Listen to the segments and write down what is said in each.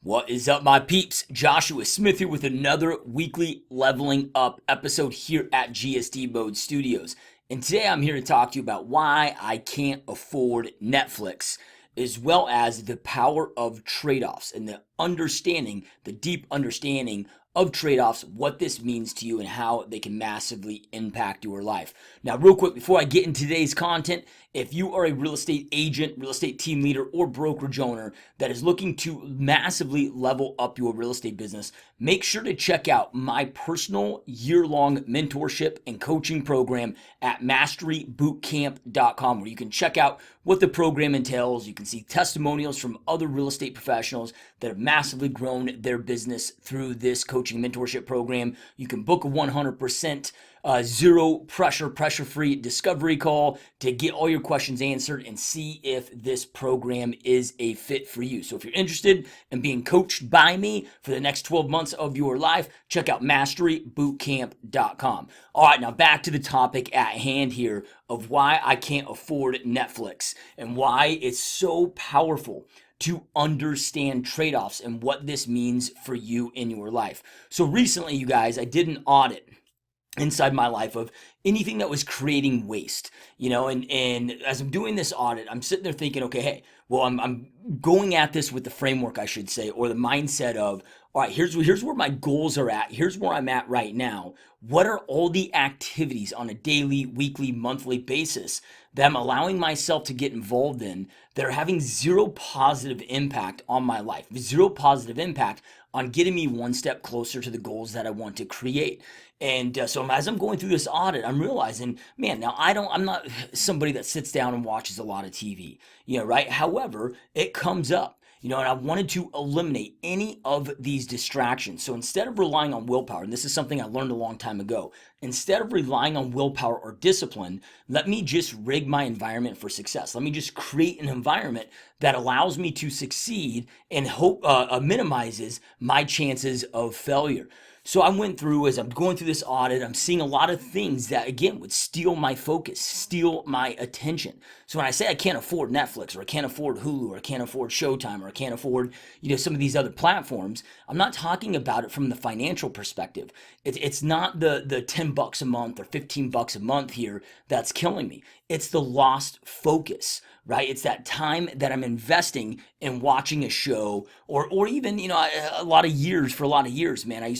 What is up, my peeps? Joshua Smith here with another weekly leveling up episode here at GSD Mode Studios. And today I'm here to talk to you about why I can't afford Netflix, as well as the power of trade-offs and the deep understanding of trade-offs, what this means to you and how they can massively impact your life. Now, real quick, before I get into today's content, if you are a real estate agent, real estate team leader, or brokerage owner that is looking to massively level up your real estate business, make sure to check out my personal year-long mentorship and coaching program at masterybootcamp.com, where you can check out what the program entails. You can see testimonials from other real estate professionals that have massively grown their business through this coaching mentorship program. You can book a 100% zero pressure-free discovery call to get all your questions answered and see if this program is a fit for you. So if you're interested in being coached by me for the next 12 months of your life, check out masterybootcamp.com. All right, now back to the topic at hand here of why I can't afford Netflix and why it's so powerful to understand trade-offs and what this means for you in your life. So recently, you guys, I did an audit inside my life of anything that was creating waste, and as I'm doing this audit, I'm sitting there thinking, okay, hey, well, I'm going at this with the framework, I should say, or the mindset of, all right, here's where my goals are at. Here's where I'm at right now. What are all the activities on a daily, weekly, monthly basis that I'm allowing myself to get involved in that are having zero positive impact on my life, zero positive impact on getting me one step closer to the goals that I want to create? And so as I'm going through this audit, I'm realizing, man, now I'm not somebody that sits down and watches a lot of TV, right? However, it comes up. And I wanted to eliminate any of these distractions. So instead of relying on willpower, and this is something I learned a long time ago, instead of relying on willpower or discipline, let me just rig my environment for success. Let me just create an environment that allows me to succeed and minimizes my chances of failure. So I went through, as I'm going through this audit, I'm seeing a lot of things that, again, would steal my focus, steal my attention. So when I say I can't afford Netflix, or I can't afford Hulu, or I can't afford Showtime, or I can't afford, some of these other platforms, I'm not talking about it from the financial perspective. It's not the $10 a month or $15 a month here that's killing me. It's the lost focus, right? It's that time that I'm investing in watching a show, or even, a lot of years, man, I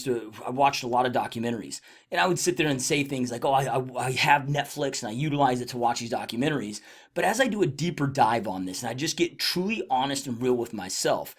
watched a lot of documentaries, and I would sit there and say things like, oh, I have Netflix and I utilize it to watch these documentaries. But as I do a deeper dive on this and I just get truly honest and real with myself,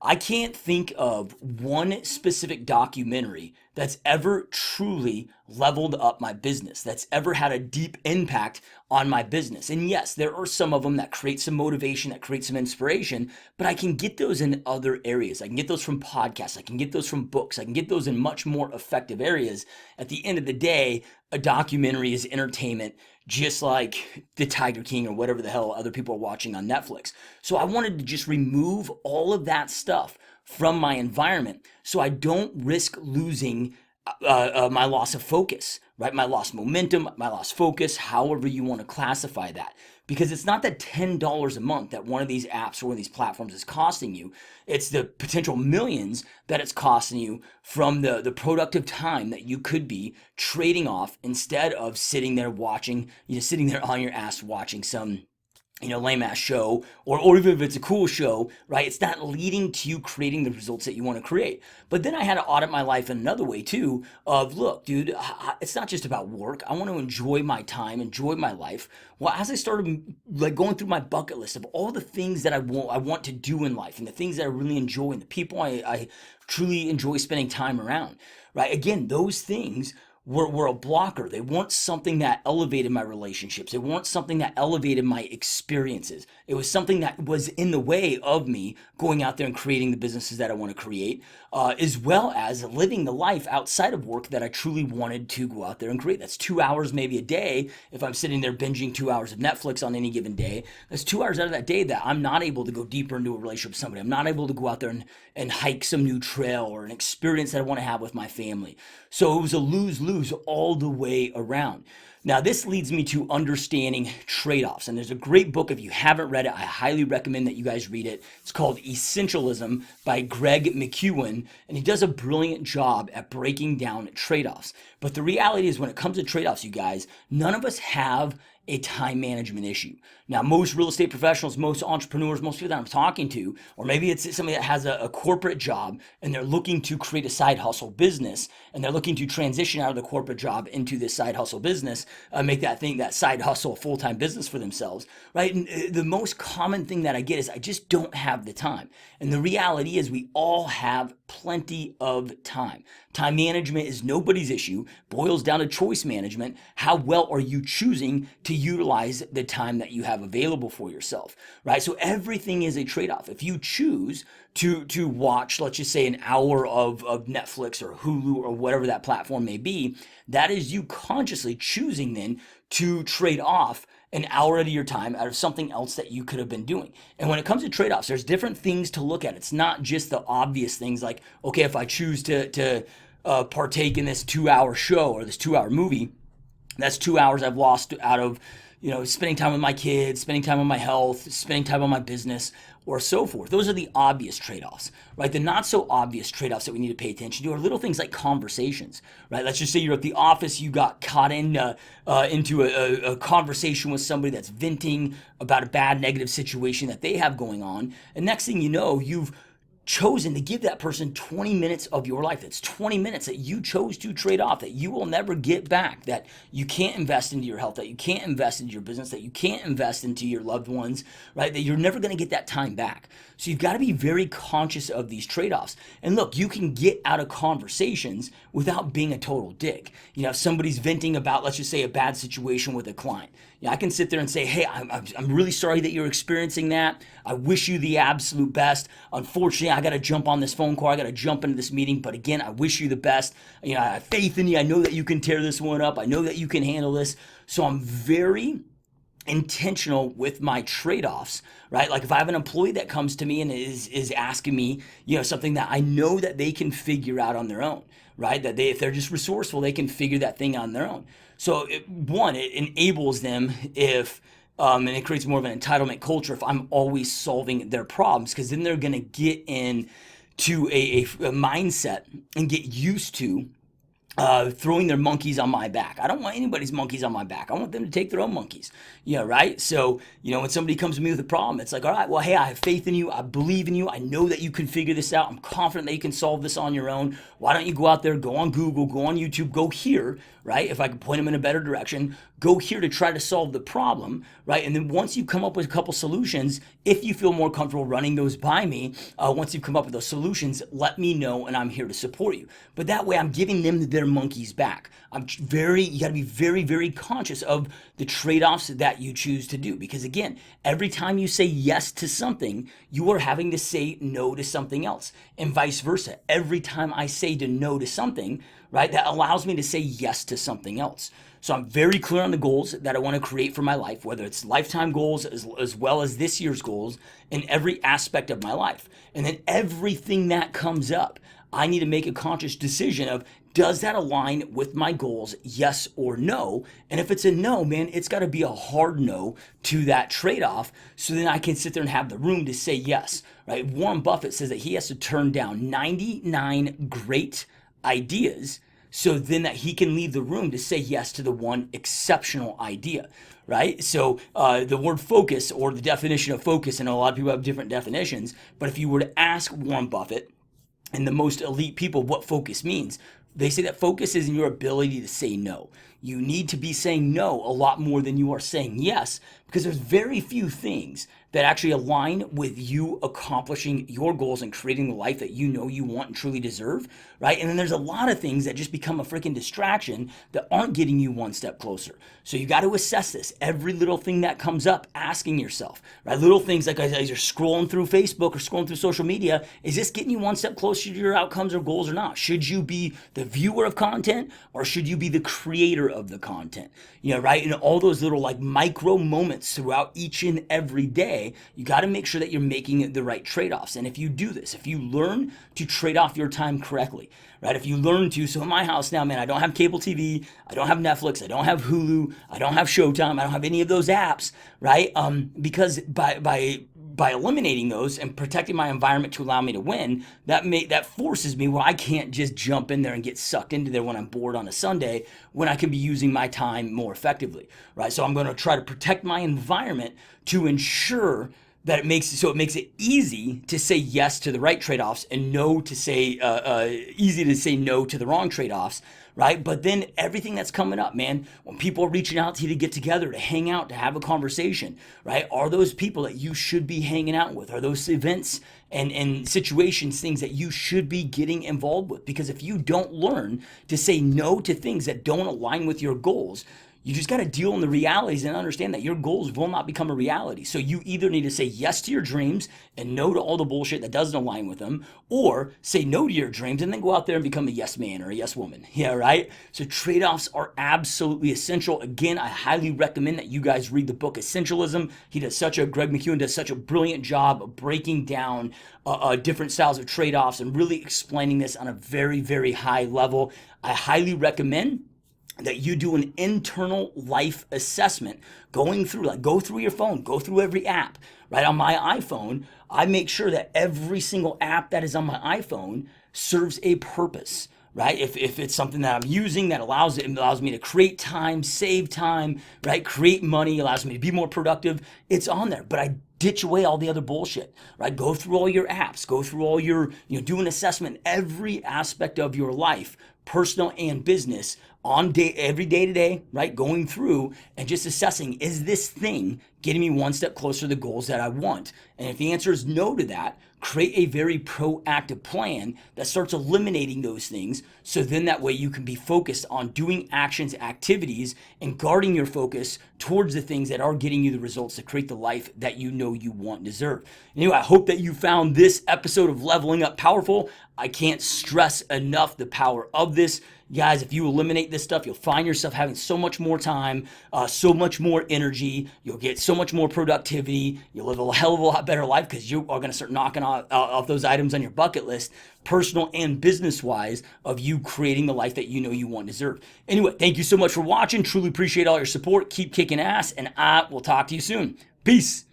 I can't think of one specific documentary that's ever truly leveled up my business, that's ever had a deep impact on my business. And yes, there are some of them that create some motivation, that create some inspiration, but I can get those in other areas. I can get those from podcasts. I can get those from books. I can get those in much more effective areas. At the end of the day, a documentary is entertainment, just like the Tiger King or whatever the hell other people are watching on Netflix. So I wanted to just remove all of that stuff from my environment so I don't risk losing my loss of focus, right? My lost momentum, my lost focus, however you want to classify that. Because it's not that $10 a month that one of these apps or one of these platforms is costing you. It's the potential millions that it's costing you from the productive time that you could be trading off instead of sitting there sitting there on your ass watching some lame ass show, or even if it's a cool show, right? It's not leading to you creating the results that you want to create. But then I had to audit my life in another way too of, look, dude, it's not just about work. I want to enjoy my time, enjoy my life. Well, as I started going through my bucket list of all the things that I want to do in life and the things that I really enjoy and the people I truly enjoy spending time around, right? Again, those things were a blocker. They weren't something that elevated my relationships. They weren't something that elevated my experiences. It was something that was in the way of me going out there and creating the businesses that I want to create, as well as living the life outside of work that I truly wanted to go out there and create. That's 2 hours maybe a day. If I'm sitting there binging 2 hours of Netflix on any given day, that's 2 hours out of that day that I'm not able to go deeper into a relationship with somebody. I'm not able to go out there and hike some new trail or an experience that I want to have with my family. So it was a lose-lose lose all the way around. Now, this leads me to understanding trade-offs. And there's a great book. If you haven't read it, I highly recommend that you guys read it. It's called Essentialism by Greg McKeown. And he does a brilliant job at breaking down trade-offs. But the reality is when it comes to trade-offs, you guys, none of us have a time management issue. Now, most real estate professionals, most entrepreneurs, most people that I'm talking to, or maybe it's somebody that has a corporate job and they're looking to create a side hustle business and they're looking to transition out of the corporate job into this side hustle business, make that side hustle a full-time business for themselves, right? And the most common thing that I get is I just don't have the time. And the reality is we all have plenty of time. Time management is nobody's issue, boils down to choice management. How well are you choosing to utilize the time that you have available for yourself, right? So everything is a trade-off. If you choose to watch, let's just say, an hour of Netflix or Hulu or whatever that platform may be, that is you consciously choosing then to trade off an hour out of your time out of something else that you could have been doing. And when it comes to trade-offs, there's different things to look at. It's not just the obvious things like, okay, if I choose to partake in this 2-hour show or this 2-hour movie, that's 2 hours I've lost out of, spending time with my kids, spending time on my health, spending time on my business, or so forth. Those are the obvious trade-offs, right? The not so obvious trade-offs that we need to pay attention to are little things like conversations, right? Let's just say you're at the office, you got caught into a conversation with somebody that's venting about a bad negative situation that they have going on. And next thing you know, you've chosen to give that person 20 minutes of your life. It's 20 minutes that you chose to trade off, that you will never get back, that you can't invest into your health, that you can't invest into your business, that you can't invest into your loved ones, right? That you're never going to get that time back. So you've got to be very conscious of these trade-offs. And look, you can get out of conversations without being a total dick. If somebody's venting about, let's just say, a bad situation with a client, I can sit there and say, hey, I'm really sorry that you're experiencing that. I wish you the absolute best. Unfortunately, I got to jump on this phone call. I got to jump into this meeting. But again, I wish you the best. I have faith in you. I know that you can tear this one up. I know that you can handle this. So I'm very intentional with my trade-offs, right? Like if I have an employee that comes to me and is asking me, something that I know that they can figure out on their own, right? That if they're just resourceful, they can figure that thing on their own. So it enables them and it creates more of an entitlement culture if I'm always solving their problems, because then they're going to get into a mindset and get used to throwing their monkeys on my back. I don't want anybody's monkeys on my back. I want them to take their own monkeys. Right? So, when somebody comes to me with a problem, it's like, all right, well, hey, I have faith in you. I believe in you. I know that you can figure this out. I'm confident that you can solve this on your own. Why don't you go out there, go on Google, go on YouTube, go here, right? If I can point them in a better direction, go here to try to solve the problem, right? And then once you come up with a couple solutions, if you feel more comfortable running those by me, once you've come up with those solutions, let me know and I'm here to support you. But that way I'm giving them their monkeys back. You got to be very, very conscious of the trade-offs that you choose to do. Because again, every time you say yes to something, you are having to say no to something else, and vice versa. Every time I say no to something, right, that allows me to say yes to something else. So I'm very clear on the goals that I want to create for my life, whether it's lifetime goals as well as this year's goals in every aspect of my life. And then everything that comes up, I need to make a conscious decision of, does that align with my goals, yes or no? And if it's a no, man, it's got to be a hard no to that trade-off, so then I can sit there and have the room to say yes, right? Warren Buffett says that he has to turn down 99 great ideas so then that he can leave the room to say yes to the one exceptional idea, right? So the word focus, or the definition of focus, and a lot of people have different definitions, but if you were to ask Warren Buffett and the most elite people what focus means, they say that focus is in your ability to say no. You need to be saying no a lot more than you are saying yes, because there's very few things that actually align with you accomplishing your goals and creating the life that you know you want and truly deserve, right? And then there's a lot of things that just become a freaking distraction that aren't getting you one step closer. So you got to assess this. Every little thing that comes up, asking yourself, right? Little things like as you're scrolling through Facebook or scrolling through social media, is this getting you one step closer to your outcomes or goals or not? Should you be the viewer of content, or should you be the creator creator of the content, right? And all those little like micro moments throughout each and every day, you got to make sure that you're making the right trade-offs. And if you do this, if you learn to trade off your time correctly, right? If you learn to, so in my house now, man, I don't have cable TV, I don't have Netflix, I don't have Hulu, I don't have Showtime, I don't have any of those apps, right? Because by eliminating those and protecting my environment to allow me to win, that forces me where I can't just jump in there and get sucked into there when I'm bored on a Sunday, when I can be using my time more effectively, right? So I'm going to try to protect my environment to ensure that it makes it easy to say yes to the right trade-offs and no to say easy to say no to the wrong trade-offs, right? But then everything that's coming up, man, when people are reaching out to you to get together, to hang out, to have a conversation, right? Are those people that you should be hanging out with? Are those events and situations things that you should be getting involved with? Because if you don't learn to say no to things that don't align with your goals, you just got to deal in the realities and understand that your goals will not become a reality. So you either need to say yes to your dreams and no to all the bullshit that doesn't align with them, or say no to your dreams and then go out there and become a yes man or a yes woman. Yeah, right? So trade-offs are absolutely essential. Again, I highly recommend that you guys read the book Essentialism. Greg McKeown does such a brilliant job of breaking down different styles of trade-offs and really explaining this on a very, very high level. I highly recommend that you do an internal life assessment, go through your phone, go through every app, right? On my iPhone, I make sure that every single app that is on my iPhone serves a purpose, right? If it's something that I'm using that allows me to create time, save time, right? Create money, allows me to be more productive, it's on there. But I ditch away all the other bullshit, right? Go through all your apps, go through all your, do an assessment, every aspect of your life, personal and business, every day to day, right? Going through and just assessing, is this thing getting me one step closer to the goals that I want? And if the answer is no to that, create a very proactive plan that starts eliminating those things. So then that way you can be focused on doing actions, activities, and guarding your focus towards the things that are getting you the results to create the life that you know you want and deserve. Anyway, I hope that you found this episode of Leveling Up powerful. I can't stress enough the power of this. Guys, if you eliminate this stuff, you'll find yourself having so much more time, so much more energy. You'll get so much more productivity. You'll live a hell of a lot better life because you are going to start knocking off those items on your bucket list, personal and business-wise, of you creating the life that you know you want and deserve. Anyway, thank you so much for watching. Truly appreciate all your support. Keep kicking ass, and I will talk to you soon. Peace.